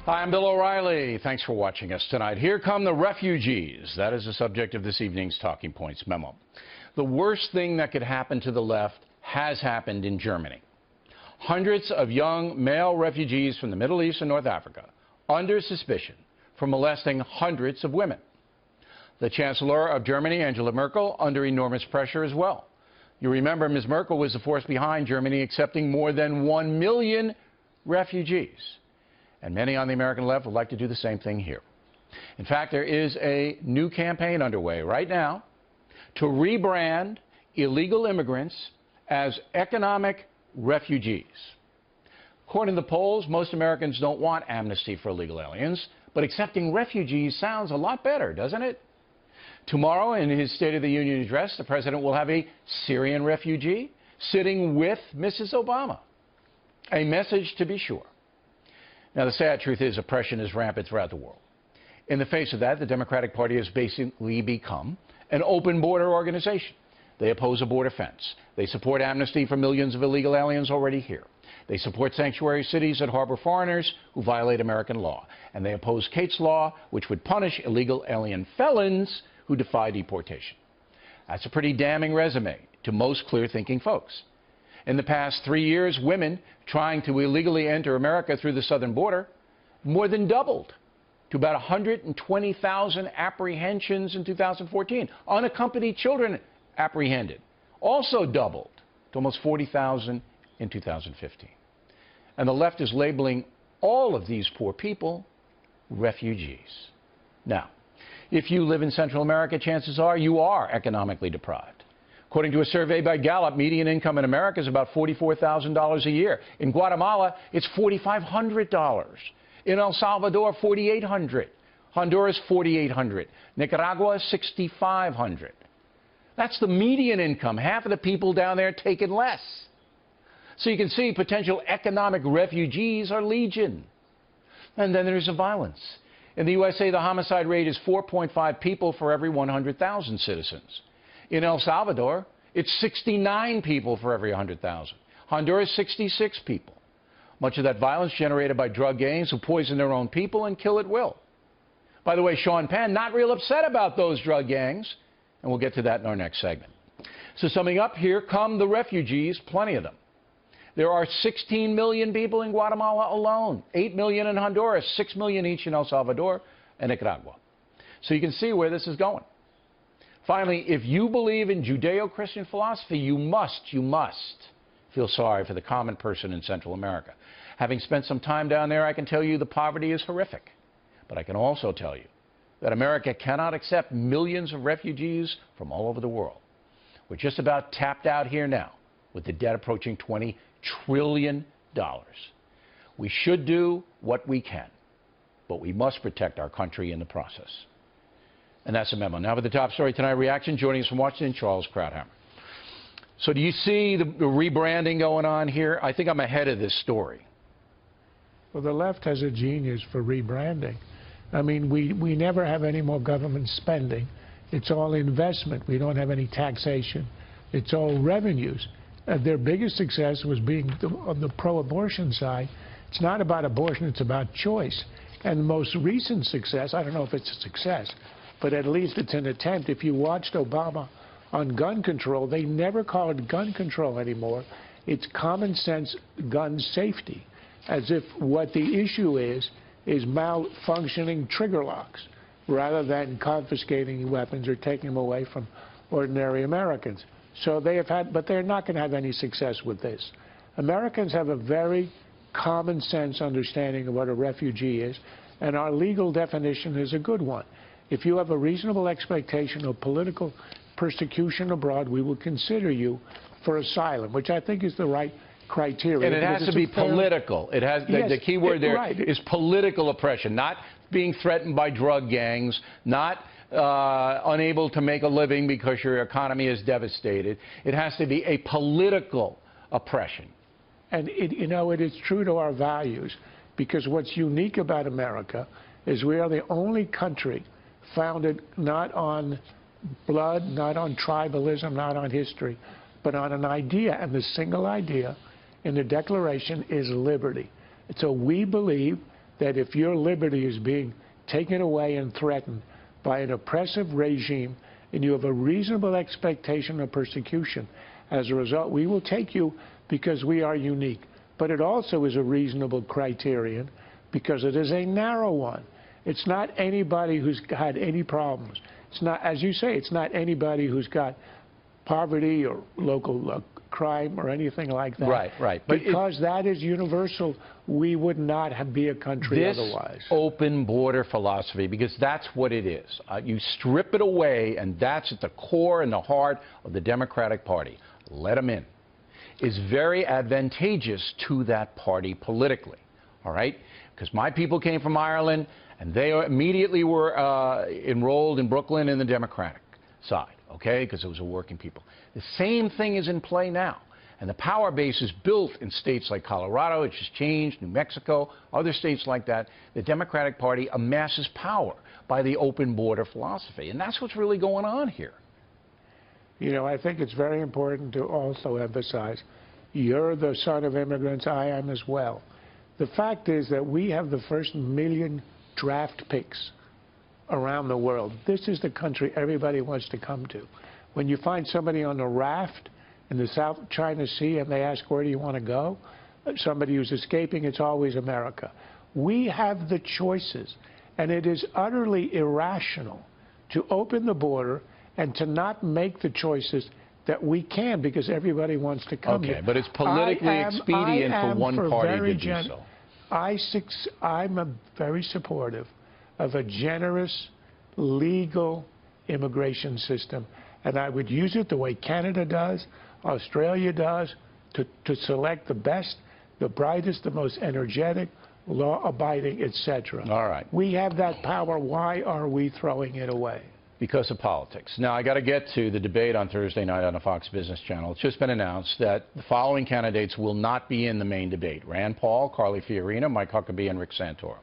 Hi, I'm Bill O'Reilly. Thanks for watching us tonight. Here come the refugees. That is the subject of this evening's Talking Points memo. The worst thing that could happen to the left has happened in Germany. Hundreds of young male refugees from the Middle East and North Africa under suspicion for molesting hundreds of women. The Chancellor of Germany, Angela Merkel, under enormous pressure as well. You remember Ms. Merkel was the force behind Germany accepting more than 1 million refugees. And many on the American left would like to do the same thing here. In fact, there is a new campaign underway right now to rebrand illegal immigrants as economic refugees. According to the polls, most Americans don't want amnesty for illegal aliens, but accepting refugees sounds a lot better, doesn't it? Tomorrow, in his State of the Union address, the president will have a Syrian refugee sitting with Mrs. Obama. A message to be sure. Now, the sad truth is oppression is rampant throughout the world. In the face of that, the Democratic Party has basically become an open border organization. They oppose a border fence. They support amnesty for millions of illegal aliens already here. They support sanctuary cities that harbor foreigners who violate American law. And they oppose Kate's Law, which would punish illegal alien felons who defy deportation. That's a pretty damning resume to most clear-thinking folks. In the past 3 years, women trying to illegally enter America through the southern border more than doubled to about 120,000 apprehensions in 2014. Unaccompanied children apprehended also doubled to almost 40,000 in 2015. And the left is labeling all of these poor people refugees. Now, if you live in Central America, chances are you are economically deprived. According to a survey by Gallup, median income in America is about $44,000 a year. In Guatemala, it's $4,500. In El Salvador, $4,800. Honduras, $4,800. Nicaragua, $6,500. That's the median income. Half of the people down there taking less. So you can see potential economic refugees are legion. And then there's the violence. In the USA, the homicide rate is 4.5 people for every 100,000 citizens. In El Salvador, it's 69 people for every 100,000. Honduras, 66 people. Much of that violence generated by drug gangs who poison their own people and kill at will. By the way, Sean Penn, not real upset about those drug gangs, and we'll get to that in our next segment. So summing up, here come the refugees, plenty of them. There are 16 million people in Guatemala alone, 8 million in Honduras, 6 million each in El Salvador and Nicaragua. So you can see where this is going. Finally, if you believe in Judeo-Christian philosophy, you must feel sorry for the common person in Central America. Having spent some time down there, I can tell you the poverty is horrific. But I can also tell you that America cannot accept millions of refugees from all over the world. We're just about tapped out here now, with the debt approaching $20 trillion. We should do what we can, but we must protect our country in the process. And that's a memo. Now with the top story tonight, reaction. Joining us from Washington, Charles Krauthammer. So do you see the rebranding going on here? I think I'm ahead of this story. Well, the left has a genius for rebranding. I mean, we never have any more government spending. It's all investment. We don't have any taxation. It's all revenues. Their biggest success was being on the pro-abortion side. It's not about abortion, it's about choice. And the most recent success, I don't know if it's a success, but at least it's an attempt. If you watched Obama on gun control, they never call it gun control anymore. It's common sense gun safety, as if what the issue is malfunctioning trigger locks, rather than confiscating weapons or taking them away from ordinary Americans. So they have had, but they're not going to have any success with this. Americans have a very common sense understanding of what a refugee is, and our legal definition is a good one. If you have a reasonable expectation of political persecution abroad, we will consider you for asylum, which I think is the right criteria. And it has to be political. It has, yes, the key word there right. is political oppression, not being threatened by drug gangs, not unable to make a living because your economy is devastated. It has to be a political oppression. And it is true to our values, because what's unique about America is we are the only country founded not on blood, not on tribalism, not on history, but on an idea. And the single idea in the Declaration is liberty. So we believe that if your liberty is being taken away and threatened by an oppressive regime and you have a reasonable expectation of persecution, as a result, we will take you because we are unique. But it also is a reasonable criterion because it is a narrow one. It's not anybody who's had any problems. It's not, as you say, it's not anybody who's got poverty or local crime or anything like that. Right, right. But because that is universal, we would not be a country otherwise. This open border philosophy, because that's what it is. You strip it away, and that's at the core and the heart of the Democratic Party. Let them in. Is very advantageous to that party politically, all right? Because my people came from Ireland, and they immediately were enrolled in Brooklyn in the Democratic side, okay, because it was a working people. The same thing is in play now. And the power base is built in states like Colorado, it's just changed, New Mexico, other states like that. The Democratic Party amasses power by the open border philosophy. And that's what's really going on here. You know, I think it's very important to also emphasize, you're the son of immigrants, I am as well. The fact is that we have the first 1 million draft picks around the world. This is the country everybody wants to come to. When you find somebody on a raft in the South China Sea and they ask, where do you want to go? Somebody who's escaping, it's always America. We have the choices, and it is utterly irrational to open the border and to not make the choices that we can, because everybody wants to come here. Okay, but it's politically expedient for one party to do so. I'm very supportive of a generous, legal immigration system, and I would use it the way Canada does, Australia does, to select the best, the brightest, the most energetic, law-abiding, etc. All right. We have that power. Why are we throwing it away? Because of politics. Now, I got to get to the debate on Thursday night on the Fox Business Channel. It's just been announced that the following candidates will not be in the main debate: Rand Paul, Carly Fiorina, Mike Huckabee, and Rick Santorum.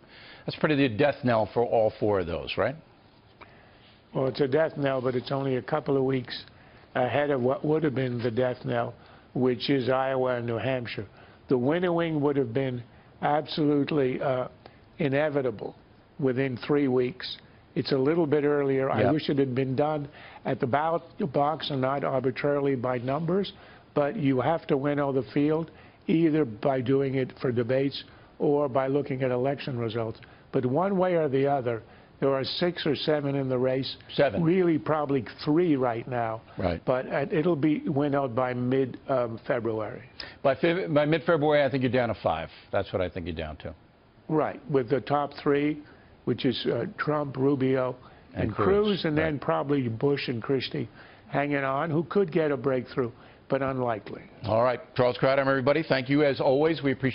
That's pretty the death knell for all four of those, right? Well, it's a death knell, but it's only a couple of weeks ahead of what would have been the death knell, which is Iowa and New Hampshire. The winnowing would have been absolutely inevitable within 3 weeks. It's a little bit earlier. Yep. I wish it had been done at the ballot box and not arbitrarily by numbers, but you have to winnow the field either by doing it for debates or by looking at election results. But one way or the other, there are 6 or 7 in the race. 7. Really, probably 3 right now. Right. But it'll be winnowed by mid-February. By mid-February, I think you're down to 5. That's what I think you're down to. Right, with the top 3, which is Trump, Rubio, and Cruz, and then probably Bush and Christie hanging on, who could get a breakthrough, but unlikely. All right. Charles Krauthammer, everybody, thank you as always. We appreciate